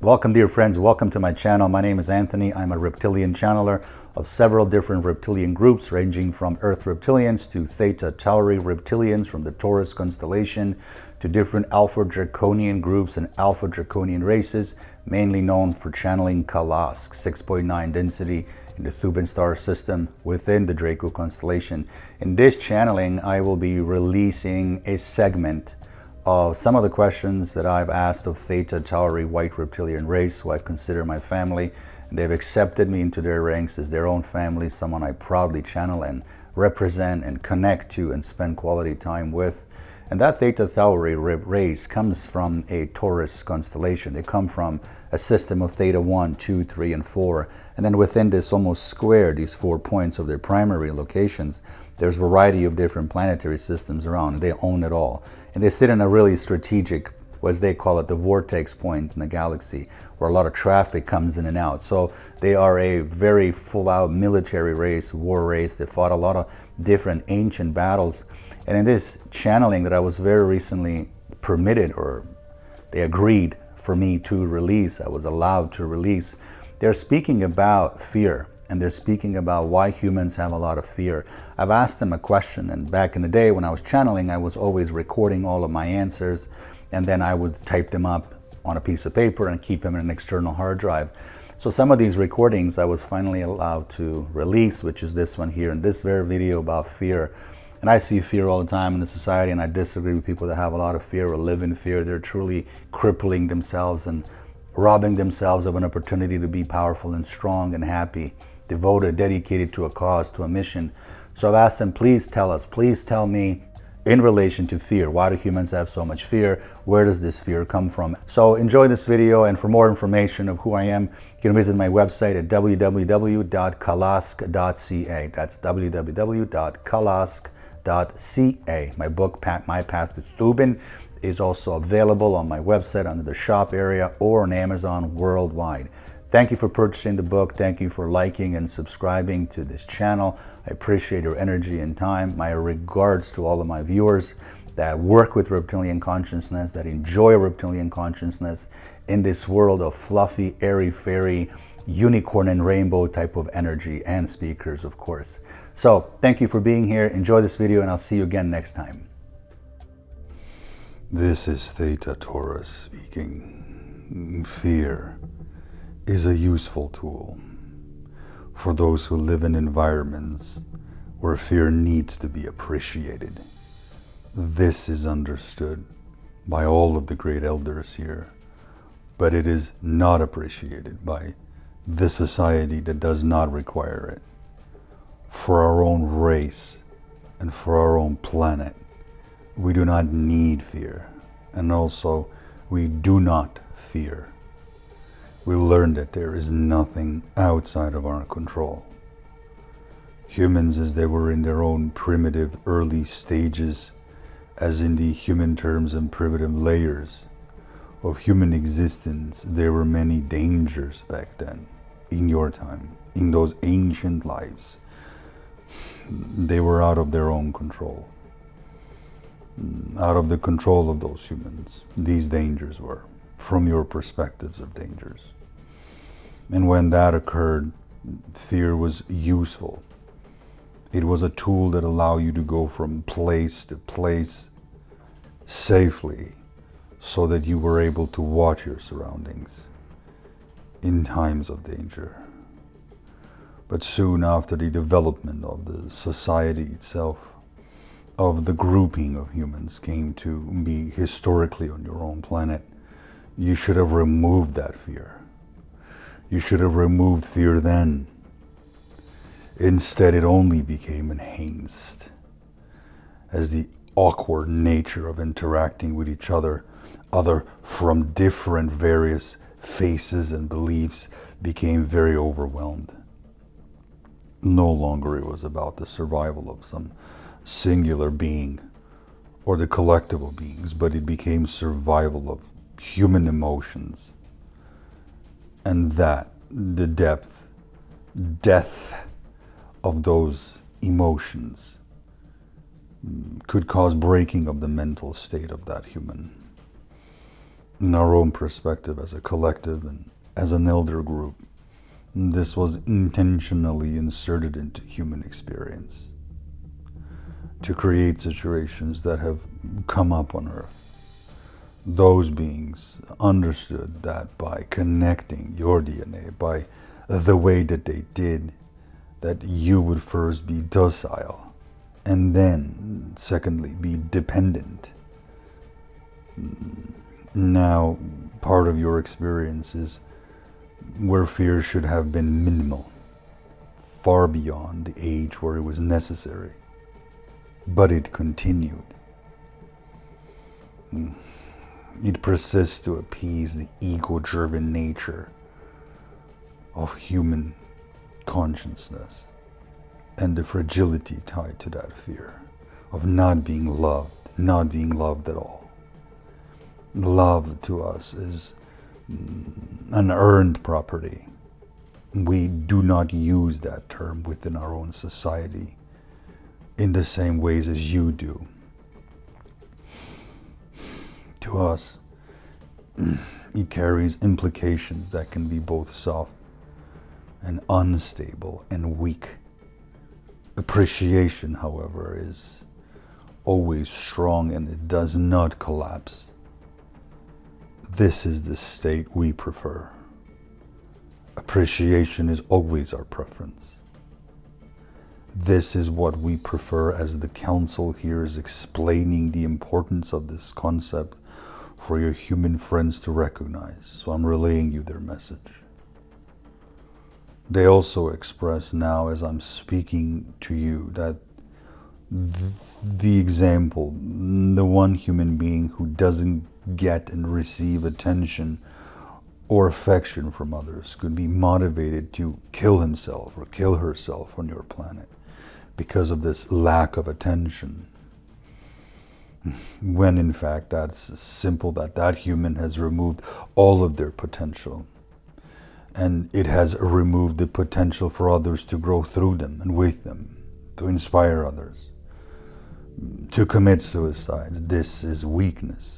Welcome, dear friends. Welcome to my channel. My name is Anthony. I'm a reptilian channeler of several different reptilian groups, ranging from Earth Reptilians to Theta Tauri Reptilians from the Taurus Constellation to different Alpha Draconian groups and Alpha Draconian races, mainly known for channeling KALASK 6.9 density in the Thuban star system within the Draco Constellation. In this channeling, I will be releasing a segment of some of the questions that I've asked of Theta Tauri White Reptilian race, who I consider my family. And they've accepted me into their ranks as their own family, someone I proudly channel and represent and connect to and spend quality time with. And that Theta Tauri race comes from a Taurus constellation. They come from a system of Theta 1, 2, 3, and 4. And then within this almost square, these 4 points of their primary locations, there's a variety of different planetary systems around, and they own it all. And they sit in a really strategic, as they call it, the vortex point in the galaxy, where a lot of traffic comes in and out. So they are a very full-out military race, war race. They fought a lot of different ancient battles. And in this channeling that I was very recently permitted, or they agreed for me to release, I was allowed to release, they're speaking about fear. And they're speaking about why humans have a lot of fear. I've asked them a question, and back in the day when I was channeling, I was always recording all of my answers, and then I would type them up on a piece of paper and keep them in an external hard drive. So some of these recordings I was finally allowed to release, which is this one here, in this very video about fear. And I see fear all the time in the society, and I disagree with people that have a lot of fear or live in fear. They're truly crippling themselves and robbing themselves of an opportunity to be powerful and strong and happy, devoted, dedicated to a cause, to a mission. So I've asked them, please tell us, please tell me in relation to fear, why do humans have so much fear? Where does this fear come from? So enjoy this video, and for more information of who I am, you can visit my website at www.kalask.ca. That's www.kalask.ca. My book, My Path to Thuban, is also available on my website under the shop area or on Amazon worldwide. Thank you for purchasing the book. Thank you for liking and subscribing to this channel. I appreciate your energy and time. My regards to all of my viewers that work with reptilian consciousness, that enjoy reptilian consciousness in this world of fluffy, airy-fairy, unicorn and rainbow type of energy, and speakers, of course. So thank you for being here. Enjoy this video, and I'll see you again next time. This is Theta Taurus speaking. Fear is a useful tool for those who live in environments where fear needs to be appreciated. This is understood by all of the great elders here, but it is not appreciated by the society that does not require it. For our own race and for our own planet, we do not need fear, and also we do not fear. We learned that there is nothing outside of our control. Humans, as they were in their own primitive early stages, as in the human terms and primitive layers of human existence, there were many dangers back then, in your time, in those ancient lives. They were out of their own control. Out of the control of those humans, these dangers were, from your perspectives of dangers. And when that occurred, fear was useful. It was a tool that allowed you to go from place to place safely, so that you were able to watch your surroundings in times of danger. But soon after the development of the society itself, of the grouping of humans came to be historically on your own planet, you should have removed that fear. You should have removed fear then. Instead, it only became enhanced as the awkward nature of interacting with each other from different various faces and beliefs became very overwhelmed. No longer it was about the survival of some singular being or the collective of beings, but it became survival of human emotions. And that, the death of those emotions could cause breaking of the mental state of that human. in our own perspective as a collective and as an elder group, this was intentionally inserted into human experience to create situations that have come up on Earth. Those beings understood that by connecting your DNA, by the way that they did, that you would first be docile and then, secondly, be dependent. Now, part of your experience is where fear should have been minimal, far beyond the age where it was necessary, but it continued. It persists to appease the ego-driven nature of human consciousness and the fragility tied to that fear of not being loved at all. Love to us is an earned property. We do not use that term within our own society in the same ways as you do. To us, it carries implications that can be both soft and unstable and weak. Appreciation, however, is always strong and it does not collapse. This is the state we prefer. Appreciation is always our preference. This is what we prefer, as the council here is explaining the importance of this concept for your human friends to recognize. So I'm relaying you their message. They also express now, as I'm speaking to you, that the example, the one human being who doesn't get and receive attention or affection from others could be motivated to kill himself or kill herself on your planet because of this lack of attention. When in fact that's simple, that human has removed all of their potential, and it has removed the potential for others to grow through them and with them, to inspire others. To commit suicide, this is weakness.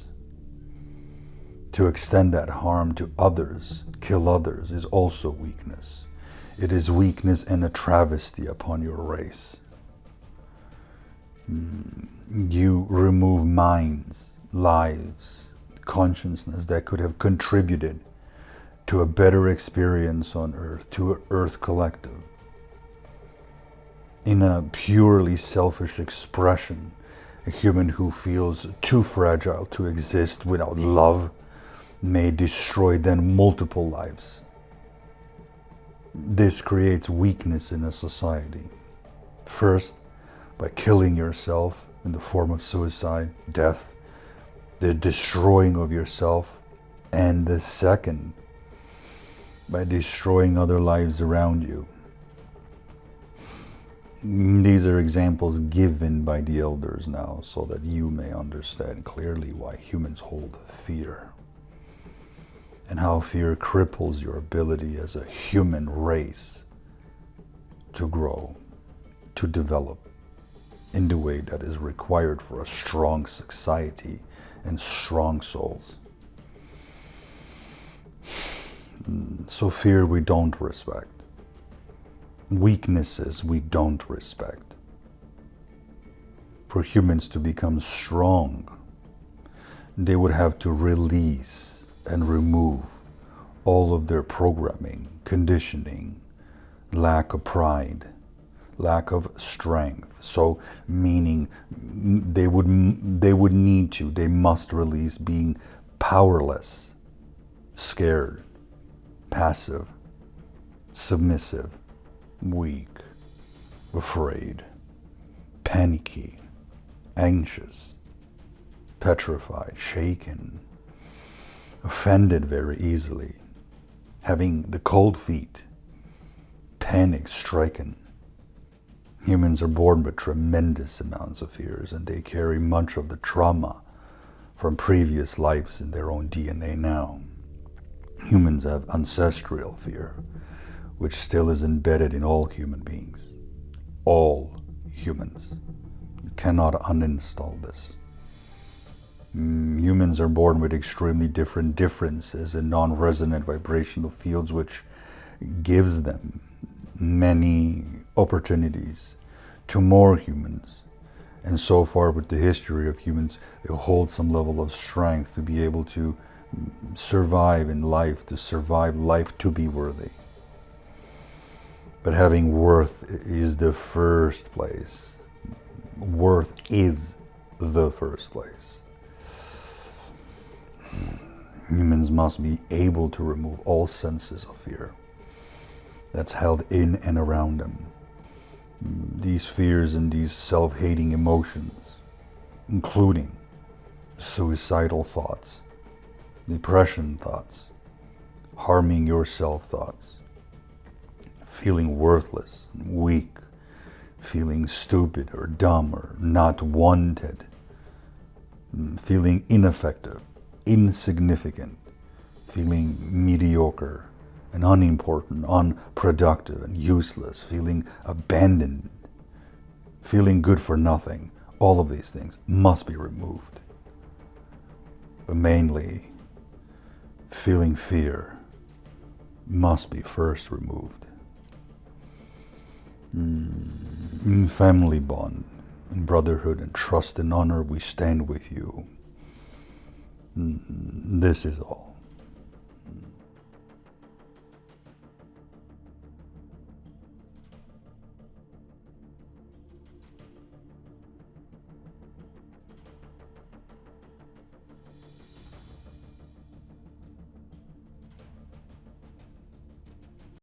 To extend that harm to others, kill others, is also weakness. It is weakness and a travesty upon your race. You remove minds, lives, consciousness that could have contributed to a better experience on Earth, to an Earth collective. In a purely selfish expression, a human who feels too fragile to exist without love may destroy then multiple lives. This creates weakness in a society. First, by killing yourself in the form of suicide, death, the destroying of yourself, and the second, by destroying other lives around you. These are examples given by the elders now so that you may understand clearly why humans hold fear and how fear cripples your ability as a human race to grow, to develop in the way that is required for a strong society and strong souls. So fear we don't respect. Weaknesses we don't respect. For humans to become strong, they would have to release and remove all of their programming, conditioning, lack of pride, lack of strength. So meaning they must release being powerless, scared, passive, submissive, weak, afraid, panicky, anxious, petrified, shaken, offended very easily, having the cold feet, panic stricken. Humans are born with tremendous amounts of fears, and they carry much of the trauma from previous lives in their own DNA now. Humans have ancestral fear, which still is embedded in all human beings. All humans. You cannot uninstall this. Humans humans are born with extremely different differences in non-resonant vibrational fields, which gives them many opportunities to more humans. And so far with the history of humans, they hold some level of strength to be able to survive in life, to survive life, to be worthy. But having worth is the first place. Worth is the first place. Humans must be able to remove all senses of fear that's held in and around them. These fears and these self-hating emotions, including suicidal thoughts, depression thoughts, harming yourself thoughts, feeling worthless and weak, feeling stupid or dumb or not wanted, feeling ineffective, insignificant, feeling mediocre and unimportant, unproductive and useless, feeling abandoned, feeling good for nothing. All of these things must be removed. But mainly, feeling fear must be first removed. In family bond, in brotherhood and trust and honor, we stand with you. This is all.